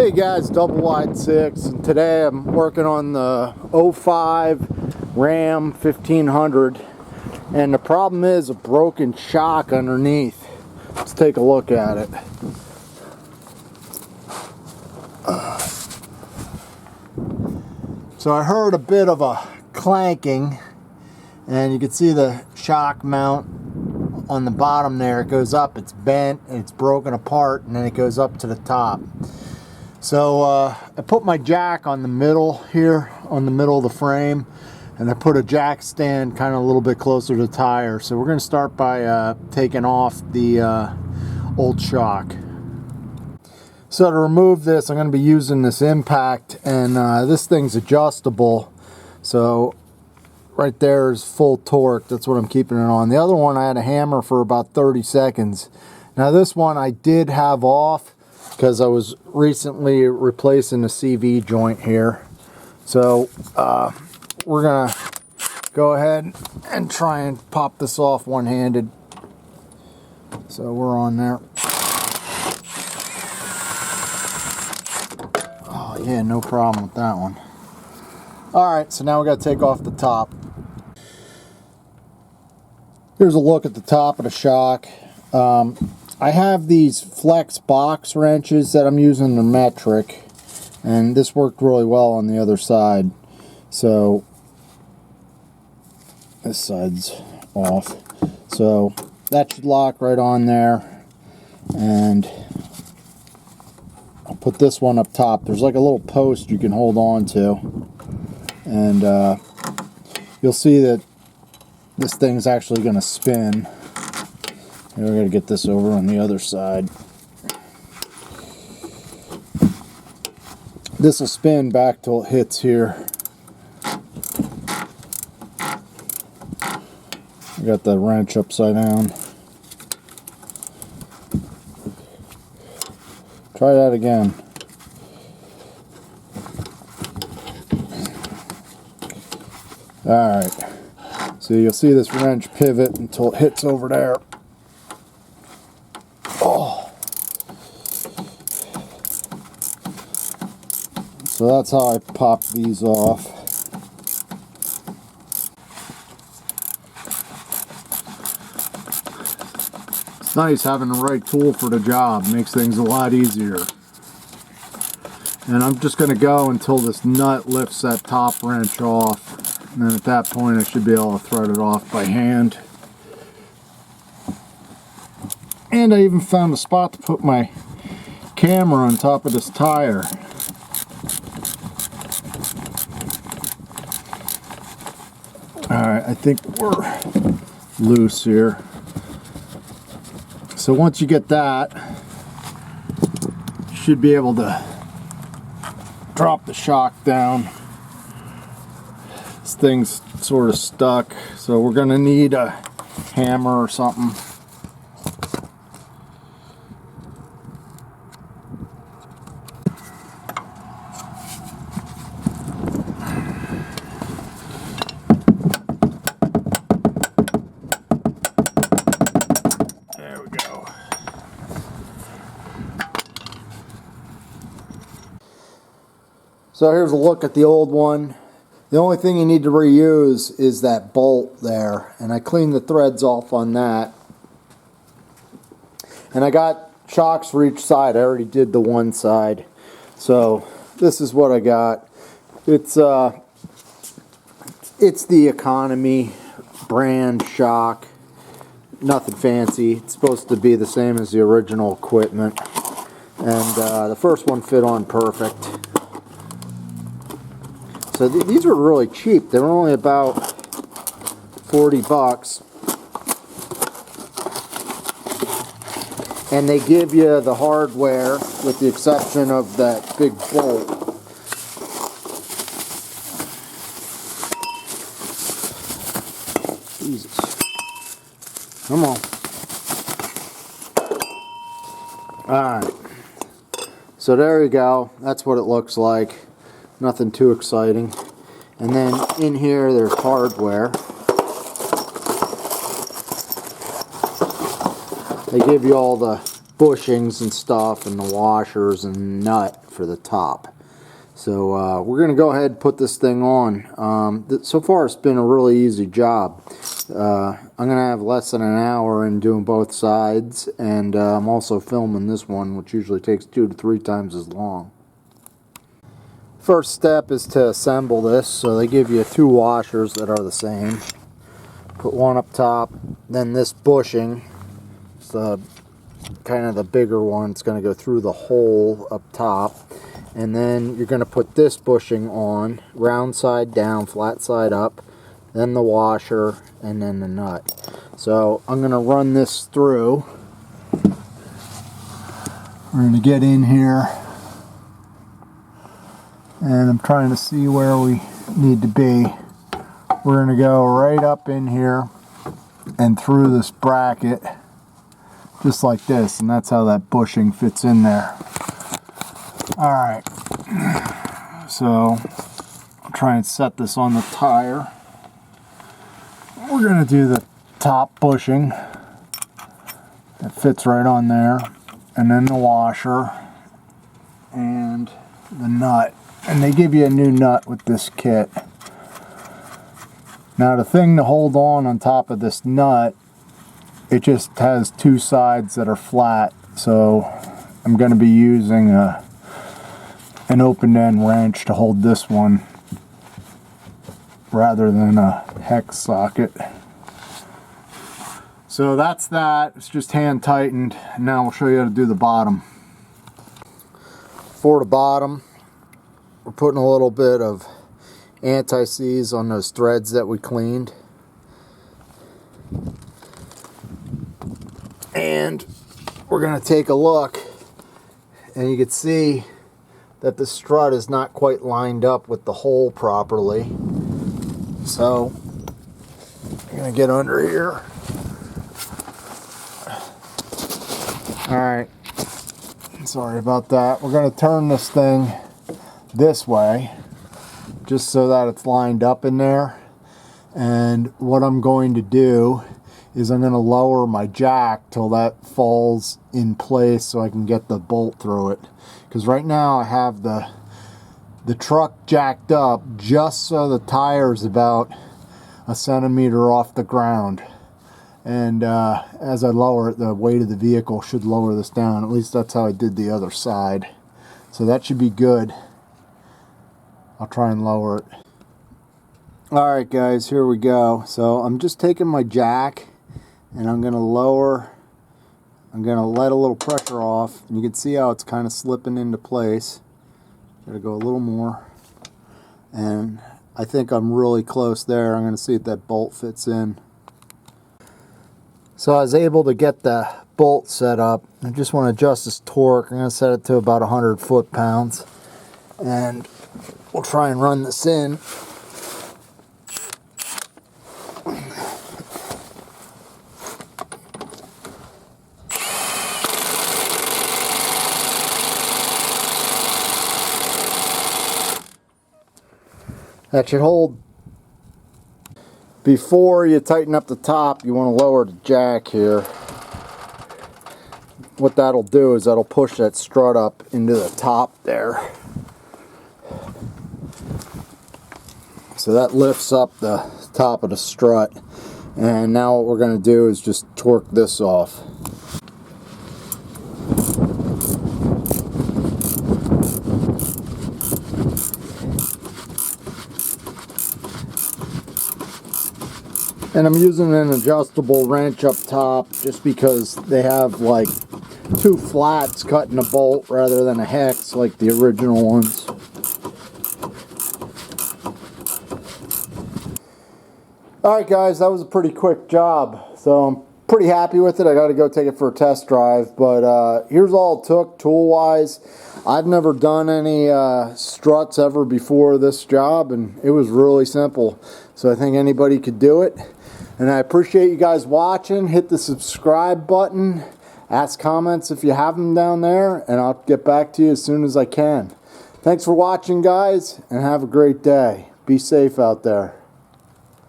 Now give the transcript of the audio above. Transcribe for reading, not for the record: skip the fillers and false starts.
Hey guys, Double Wide 6, and today I'm working on the 05 Ram 1500, and the problem is a broken shock underneath. Let's take a look at it. So I heard a bit of a clanking, and you can see the shock mount on the bottom there. It goes up, it's bent, and it's broken apart, and then it goes up to the top. So I put my jack on the middle here, on the middle of the frame, and I put a jack stand kind of a little bit closer to the tire. So we're going to start by taking off the old shock. So to remove this, I'm going to be using this impact, and this thing's adjustable. So right there is full torque. That's what I'm keeping it on. The other one I had a hammer for about 30 seconds. Now this one I did have off because I was recently replacing the CV joint here. So we're gonna go ahead and try and pop this off one-handed. So we're on there. Oh yeah, no problem with that one. Alright, so now we gotta take off the top. Here's a look at the top of the shock. I have these flex box wrenches that I'm using, they're metric, and this worked really well on the other side. So this side's off, so that should lock right on there, and I'll put this one up top. There's like a little post you can hold on to, and you'll see that this thing's actually going to spin. We're going to get this over on the other side. This will spin back till it hits here. I got the wrench upside down. Try that again. Alright. So you'll see this wrench pivot until it hits over there. Oh. So that's how I pop these off. It's nice having the right tool for the job. Makes things a lot easier. And I'm just going to go until this nut lifts that top wrench off. And then at that point I should be able to thread it off by hand. And I even found a spot to put my camera on top of this tire. Alright, I think we're loose here. So once you get that, you should be able to drop the shock down. This thing's sort of stuck, so we're going to need a hammer or something. There we go. So here's a look at the old one. The only thing you need to reuse is that bolt there, and I cleaned the threads off on that. And I got shocks for each side. I already did the one side. So this is what I got. It's the economy brand shock. Nothing fancy. It's supposed to be the same as the original equipment. And the first one fit on perfect. So these were really cheap. They were only about 40 bucks. And they give you the hardware with the exception of that big bolt. Jesus. Come on. Alright. So there you go. That's what it looks like. Nothing too exciting. And then in here there's hardware. They give you all the bushings and stuff and the washers and nut for the top. So we're going to go ahead and put this thing on. So far it's been a really easy job. I'm going to have less than an hour in doing both sides, and I'm also filming this one, which usually takes 2 to 3 times as long. First step is to assemble this. So they give you 2 washers that are the same. Put one up top, then this bushing, it's kind of the bigger one. It's going to go through the hole up top. And then you're going to put this bushing on, round side down, flat side up, then the washer, and then the nut. So I'm going to run this through. We're going to get in here, and I'm trying to see where we need to be. We're going to go right up in here and through this bracket, just like this, and that's how that bushing fits in there. Alright, so I'll try and set this on the tire. We're going to do the top bushing. It fits right on there. And then the washer and the nut. And they give you a new nut with this kit. Now the thing to hold on top of this nut, it just has 2 sides that are flat. So I'm going to be using an open end wrench to hold this one rather than a hex socket. So that's that. It's just hand tightened. Now we'll show you how to do the bottom. For the bottom, we're putting a little bit of anti-seize on those threads that we cleaned. And we're going to take a look, and you can see that the strut is not quite lined up with the hole properly. So I'm going to get under here. Alright, sorry about that. We're going to turn this thing this way just so that it's lined up in there. And what I'm going to do is I'm going to lower my jack till that falls in place so I can get the bolt through it. Because right now I have the truck jacked up just so the tire's about 1 centimeter off the ground. And as I lower it, the weight of the vehicle should lower this down. At least that's how I did the other side. So that should be good. I'll try and lower it. Alright guys, here we go. So I'm just taking my jack and I'm going to lower. I'm going to let a little pressure off, and you can see how it's kind of slipping into place. Gotta go a little more, and I think I'm really close there. I'm going to see if that bolt fits in. So I was able to get the bolt set up. I just want to adjust this torque. I'm going to set it to about 100 foot-pounds, and we'll try and run this in. That should hold. Before you tighten up the top, you want to lower the jack here. What that'll do is that'll push that strut up into the top there. So that lifts up the top of the strut. And now what we're going to do is just torque this off. And I'm using an adjustable wrench up top just because they have like 2 flats cutting a bolt rather than a hex like the original ones. Alright guys, that was a pretty quick job. So I'm pretty happy with it. I got to go take it for a test drive. But here's all it took tool wise. I've never done any struts ever before this job, and it was really simple. So I think anybody could do it. And I appreciate you guys watching. Hit the subscribe button. Ask comments if you have them down there, and I'll get back to you as soon as I can. Thanks for watching, guys, and have a great day. Be safe out there.